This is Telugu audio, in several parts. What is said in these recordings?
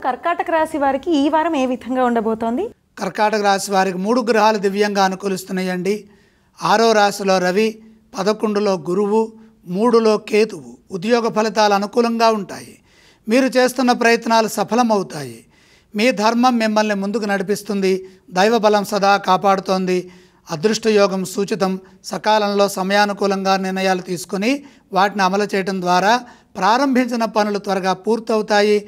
కర్కాటక రాశి వారికి ఈ వారం ఏ విధంగా ఉండబోతోంది? కర్కాటక రాశి వారికి 3 గ్రహాలు దివ్యంగా అనుకూలిస్తున్నాయండి. 6వ రాశిలో రవి, 11లో గురువు, 3లో కేతువు. ఉద్యోగ ఫలితాలు అనుకూలంగా ఉంటాయి. మీరు చేస్తున్న ప్రయత్నాలు సఫలమవుతాయి. మీ ధర్మం మిమ్మల్ని ముందుకు నడిపిస్తుంది. దైవ బలం సదా కాపాడుతోంది. అదృష్టయోగం సూచితం. సకాలంలో సమయానుకూలంగా నిర్ణయాలు తీసుకొని వాటిని అమలు చేయడం ద్వారా ప్రారంభించిన పనులు త్వరగా పూర్తవుతాయి.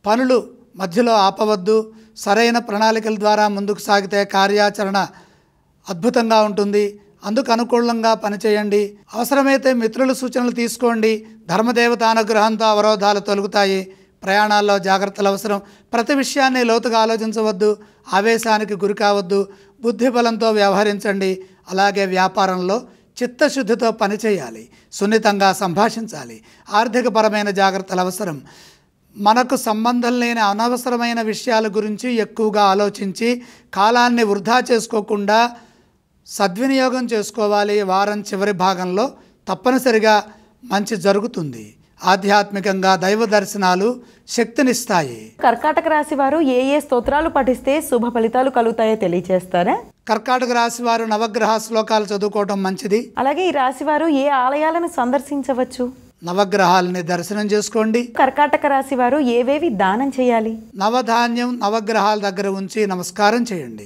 పనులు మధ్యలో ఆపవద్దు. సరైన ప్రణాళికల ద్వారా ముందుకు సాగితే కార్యాచరణ అద్భుతంగా ఉంటుంది. అందుకు అనుకూలంగా పనిచేయండి. అవసరమైతే మిత్రుల సూచనలు తీసుకోండి. ధర్మదేవత అనుగ్రహంతో అవరోధాలు తొలగుతాయి. ప్రయాణాల్లో జాగ్రత్తలు అవసరం. ప్రతి విషయాన్ని లోతుగా ఆలోచించవద్దు. ఆవేశానికి గురి కావద్దు. బుద్ధిబలంతో వ్యవహరించండి. అలాగే వ్యాపారంలో చిత్తశుద్ధితో పనిచేయాలి. సున్నితంగా సంభాషించాలి. ఆర్థికపరమైన జాగ్రత్తలు అవసరం. మనకు సంబంధం లేని అనవసరమైన విషయాల గురించి ఎక్కువగా ఆలోచించి కాలాన్ని వృధా చేసుకోకుండా సద్వినియోగం చేసుకోవాలి. వారం చివరి భాగంలో తప్పనిసరిగా మంచి జరుగుతుంది. ఆధ్యాత్మికంగా దైవ దర్శనాలు శక్తినిస్తాయి. కర్కాటక రాశి వారు ఏ స్తోత్రాలు పఠిస్తే శుభ ఫలితాలు కలుగుతాయో తెలియజేస్తారా? కర్కాటక రాశి వారు నవగ్రహ శ్లోకాలు చదువుకోవటం మంచిది. అలాగే ఈ రాశి వారు ఏ ఆలయాలను సందర్శించవచ్చు? నవగ్రహాలని దర్శనం చేసుకోండి. కర్కాటక రాశి వారు ఏవేవి దానం చేయాలి? నవధాన్యం నవగ్రహాల దగ్గర ఉంచి నమస్కారం చేయండి.